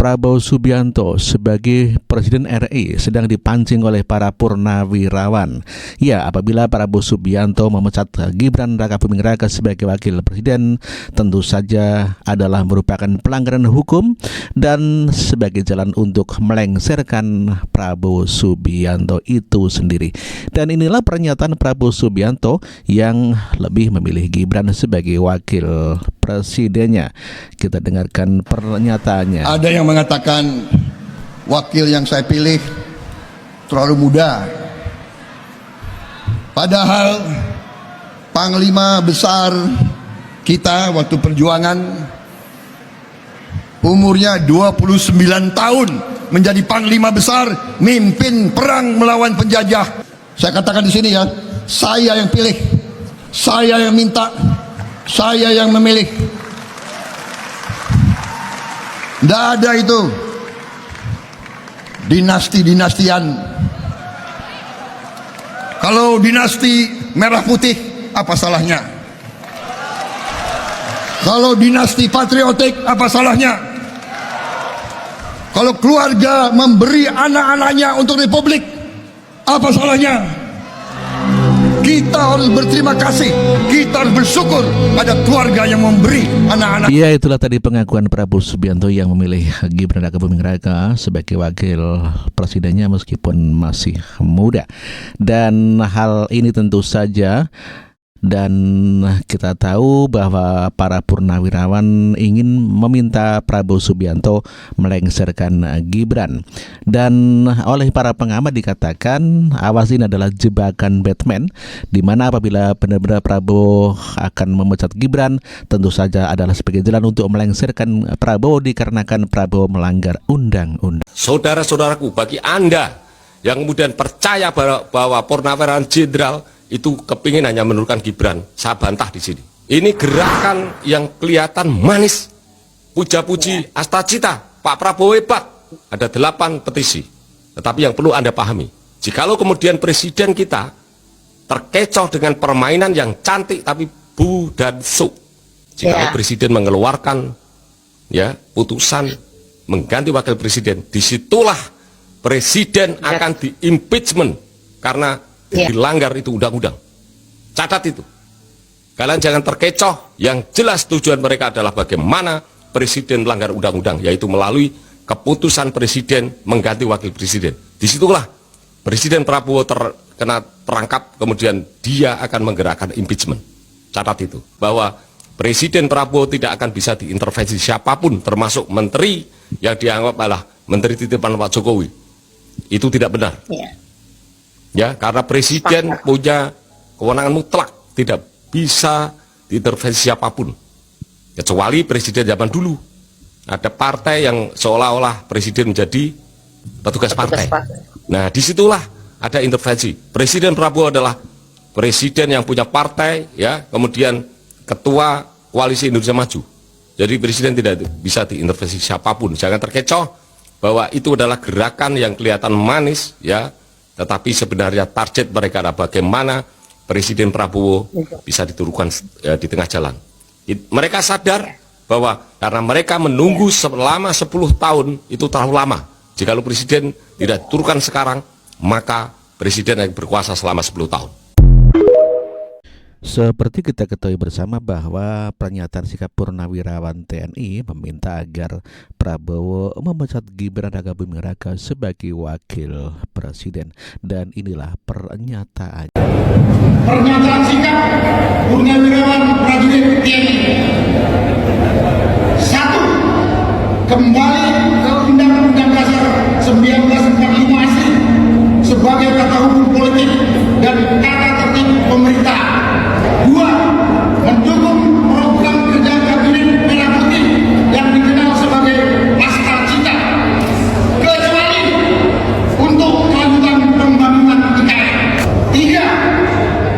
Prabowo Subianto sebagai Presiden RI sedang dipancing oleh para purnawirawan. Ya, apabila Prabowo Subianto memecat Gibran Rakabuming Raka sebagai Wakil Presiden, tentu saja adalah merupakan pelanggaran hukum dan sebagai jalan untuk melengsarkan Prabowo Subianto itu sendiri. Dan inilah pernyataan Prabowo Subianto yang lebih memilih Gibran sebagai Wakil Presidennya. Kita dengarkan pernyataannya. Ada yang mengatakan wakil yang saya pilih terlalu muda. Padahal Panglima besar kita waktu perjuangan umurnya 29 tahun menjadi Panglima besar, mimpin perang melawan penjajah. Saya katakan di sini ya, saya yang pilih, saya yang minta, saya yang memilih. Tidak ada itu dinasti-dinastian. Kalau dinasti merah putih, apa salahnya? Kalau dinasti patriotik, apa salahnya? Kalau keluarga memberi anak-anaknya untuk republik, apa salahnya? Kita harus berterima kasih, kita harus bersyukur ada keluarga yang memberi anak-anak. Ya, itulah tadi pengakuan Prabowo Subianto yang memilih Gibran Rakabuming Raka sebagai wakil presidennya meskipun masih muda. Dan hal ini tentu saja, dan kita tahu bahwa para purnawirawan ingin meminta Prabowo Subianto melengsarkan Gibran. Dan oleh para pengamat dikatakan awas ini adalah jebakan Batman, di mana apabila benar-benar Prabowo akan memecat Gibran, tentu saja adalah sebagai jalan untuk melengsarkan Prabowo dikarenakan Prabowo melanggar undang-undang. Saudara-saudaraku, bagi Anda yang kemudian percaya bahwa purnawirawan jenderal itu kepingin hanya menurunkan Gibran, saya bantah di sini. Ini gerakan yang kelihatan manis, puja-puji, astagfirullah, Pak Prabowo hebat. Ada 8 petisi. Tetapi yang perlu Anda pahami, jikalau kemudian presiden kita terkecoh dengan permainan yang cantik tapi bu dan su, jikalau presiden mengeluarkan putusan mengganti wakil presiden, disitulah presiden akan di-impeachment karena dilanggar itu undang-undang. Catat itu. Kalian jangan terkecoh. Yang jelas tujuan mereka adalah bagaimana presiden melanggar undang-undang, yaitu melalui keputusan presiden mengganti wakil presiden. Disitulah Presiden Prabowo terangkap, kemudian dia akan menggerakkan impeachment. Catat itu. Bahwa Presiden Prabowo tidak akan bisa diintervensi siapapun, termasuk menteri yang dianggap adalah menteri titipan Pak Jokowi. Itu tidak benar. Ya, karena presiden punya kewenangan mutlak, tidak bisa diintervensi siapapun. Kecuali presiden zaman dulu. Ada partai yang seolah-olah presiden menjadi petugas partai. Nah, disitulah ada intervensi. Presiden Prabowo adalah presiden yang punya partai, ya, kemudian ketua koalisi Indonesia Maju. Jadi presiden tidak bisa diintervensi siapapun. Jangan terkecoh bahwa itu adalah gerakan yang kelihatan manis, ya. Tetapi sebenarnya target mereka adalah bagaimana Presiden Prabowo bisa diturunkan di tengah jalan. Mereka sadar bahwa karena mereka menunggu selama 10 tahun itu terlalu lama. Jika Presiden tidak diturunkan sekarang, maka Presiden yang berkuasa selama 10 tahun. Seperti kita ketahui bersama bahwa pernyataan sikap purnawirawan TNI meminta agar Prabowo memecat Gibran Rakabuming Raka sebagai wakil presiden. Dan inilah pernyataan. Pernyataan sikap purnawirawan prajurit TNI. 1. Kembali ke Undang-Undang Dasar 1945 asli sebagai tata hukum politik dan tata tertib pemerintahan. 2. Mendukung program kerja Kabinet Merah Putih yang dikenal sebagai Pasca Cita, kecuali untuk kelanjutan pembangunan IKN. 3.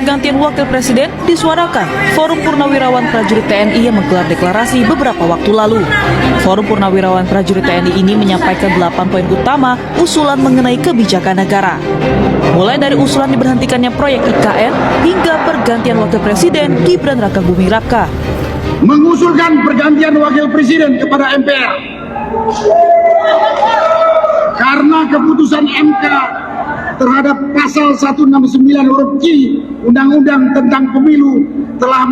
pergantian wakil presiden disuarakan Forum Purnawirawan Prajurit TNI yang menggelar deklarasi beberapa waktu lalu. Forum Purnawirawan Prajurit TNI ini menyampaikan 8 poin utama usulan mengenai kebijakan negara. Mulai dari usulan diberhentikannya proyek IKN hingga pergantian wakil presiden Gibran Rakabuming Raka. Mengusulkan pergantian wakil presiden kepada MPR karena keputusan MK terhadap pasal 169 huruf Q Undang-Undang tentang Pemilu telah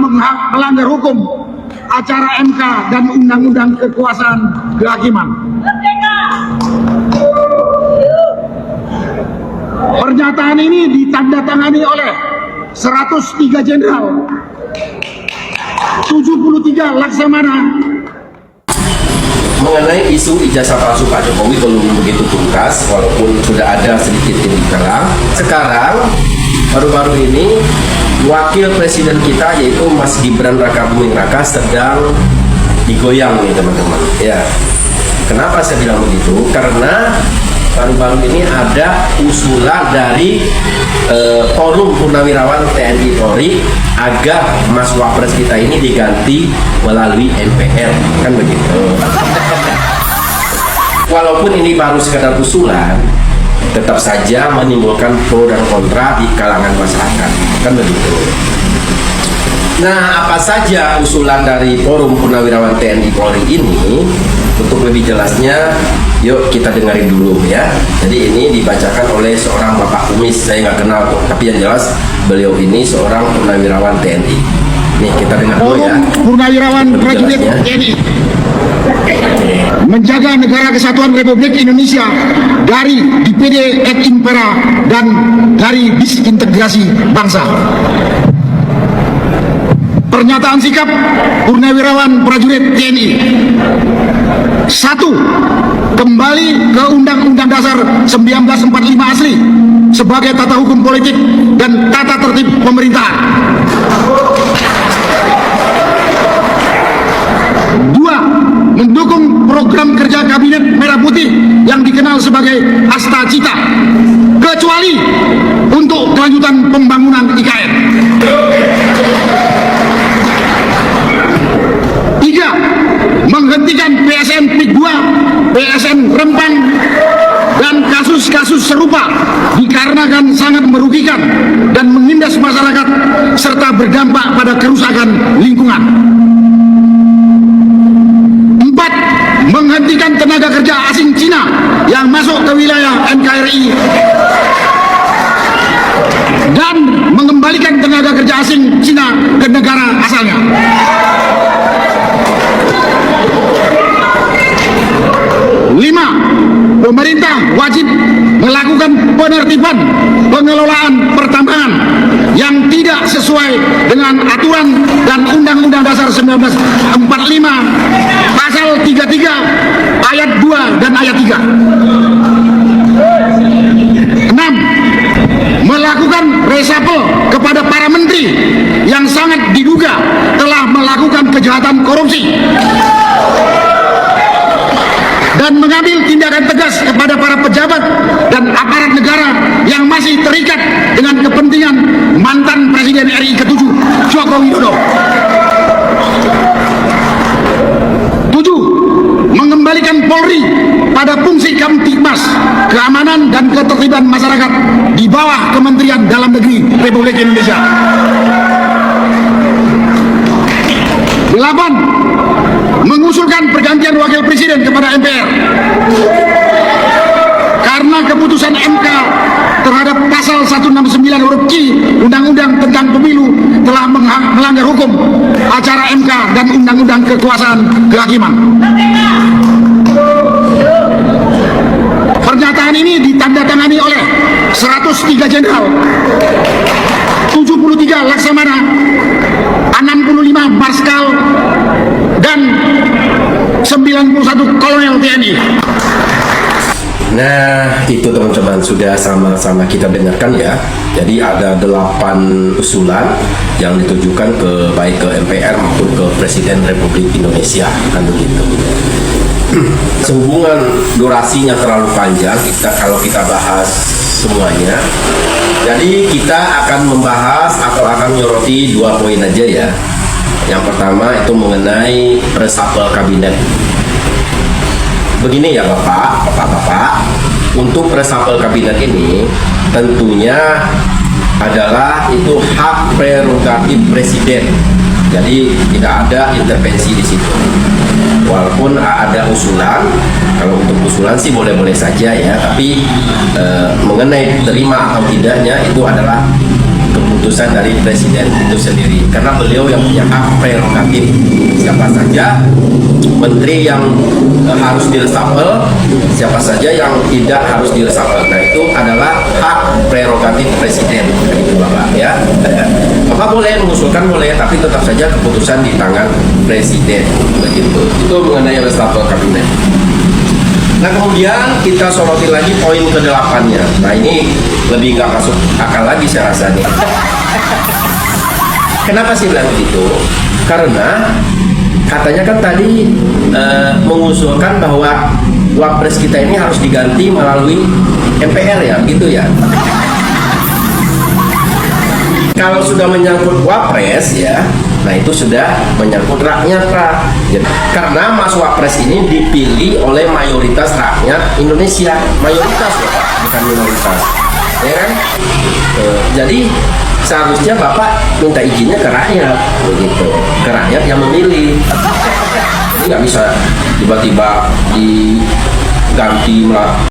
melanggar hukum acara MK dan Undang-Undang Kekuasaan Kehakiman. Pernyataan ini ditandatangani oleh 103 jenderal, 73 laksamana. Mengenai isu ijazah palsu Pak Jokowi belum begitu tuntas, walaupun sudah ada sedikit titik terang. Sekarang baru-baru ini wakil presiden kita yaitu Mas Gibran Rakabuming Raka sedang digoyang nih teman-teman. Ya, kenapa saya bilang begitu? Karena baru-baru ini ada usulan dari Forum Purnawirawan TNI Polri agar Mas Wapres kita ini diganti melalui MPR, kan begitu. Walaupun ini baru sekadar usulan, tetap saja menimbulkan pro dan kontra di kalangan masyarakat, kan begitu. Nah, apa saja usulan dari Forum Purnawirawan TNI Polri ini? Untuk lebih jelasnya, yuk kita dengarin dulu ya. Jadi ini dibacakan oleh seorang Bapak Kumis, saya nggak kenal kok, tapi yang jelas beliau ini seorang purnawirawan TNI. Nih kita dengar dulu ya. Purnawirawan Prajurit TNI menjaga negara kesatuan Republik Indonesia dari DPD et impera dan dari disintegrasi bangsa. Pernyataan sikap Purnawirawan Prajurit TNI. 1. Kembali ke Undang-Undang Dasar 1945 asli sebagai tata hukum politik dan tata tertib pemerintahan. 2. Mendukung program kerja Kabinet Merah Putih yang dikenal sebagai Asta Cita, kecuali untuk kelanjutan pembangunan IKN. 3. Menghentikan PSN PIK 2, PSN Rempang, dan kasus-kasus serupa dikarenakan sangat merugikan dan menindas masyarakat serta berdampak pada kerusakan lingkungan. 4. Menghentikan tenaga kerja asing Cina yang masuk ke wilayah NKRI dan mengembalikan tenaga kerja asing Cina ke negara asalnya. 5. Pemerintah wajib melakukan penertiban pengelolaan pertambangan yang tidak sesuai dengan aturan dan Undang-Undang Dasar 1945 pasal 33 ayat 2 dan ayat 3. 6. Melakukan resapel kepada para menteri yang sangat diduga telah melakukan kejahatan korupsi dan mengambil tindakan tegas kepada para pejabat dan aparat negara yang masih terikat dengan kepentingan mantan Presiden RI ke-7 Joko Widodo. 7. Mengembalikan Polri pada fungsi Kamtibmas, keamanan dan ketertiban masyarakat di bawah Kementerian Dalam Negeri Republik Indonesia. 8. Mengusulkan pergantian wakil presiden kepada MPR karena keputusan MK terhadap pasal 169 huruf Q Undang-Undang tentang Pemilu telah melanggar hukum acara MK dan Undang-Undang Kekuasaan Kehakiman. Pernyataan ini ditandatangani oleh 103 jenderal, 73 laksamana, 65 marskal, dan 91 kolonel TNI. Nah, itu teman-teman sudah sama-sama kita dengarkan ya. Jadi ada 8 usulan yang ditujukan ke baik ke MPR maupun ke Presiden Republik Indonesia, kan begitu. Sehubungan durasinya terlalu panjang, kalau kita bahas semuanya. Jadi kita akan membahas atau akan menyoroti 2 poin aja ya. Yang pertama itu mengenai reshuffle kabinet. Begini ya Bapak, untuk reshuffle kabinet ini tentunya adalah itu hak prerogatif presiden. Jadi tidak ada intervensi di situ. Walaupun ada usulan, kalau untuk usulan sih boleh-boleh saja ya, tapi mengenai terima atau tidaknya itu adalah keputusan dari presiden itu sendiri, karena beliau yang punya hak prerogatif. Siapa saja menteri yang harus direshuffle, siapa saja yang tidak harus direshuffle. Nah, itu adalah hak prerogatif presiden, begitu Bapak ya. Bapak boleh mengusulkan, boleh, tapi tetap saja keputusan di tangan presiden, begitu. Itu mengenai reshuffle kabinet. Nah, kemudian kita soroti lagi poin ke-8-nya. Nah, ini lebih nggak masuk akal lagi saya rasa nih. Kenapa sih bilang begitu? Karena katanya kan tadi mengusulkan bahwa wapres kita ini harus diganti melalui MPR ya, gitu ya. Kalau sudah menyangkut wapres ya, nah itu sudah menyangkut rakyat Pak. Karena Mas Wapres ini dipilih oleh mayoritas rakyat Indonesia, mayoritas ya Pak, bukan minoritas, ya kan? Jadi seharusnya Bapak minta izinnya ke rakyat, begitu, ke rakyat yang memilih. Jadi nggak bisa tiba-tiba diganti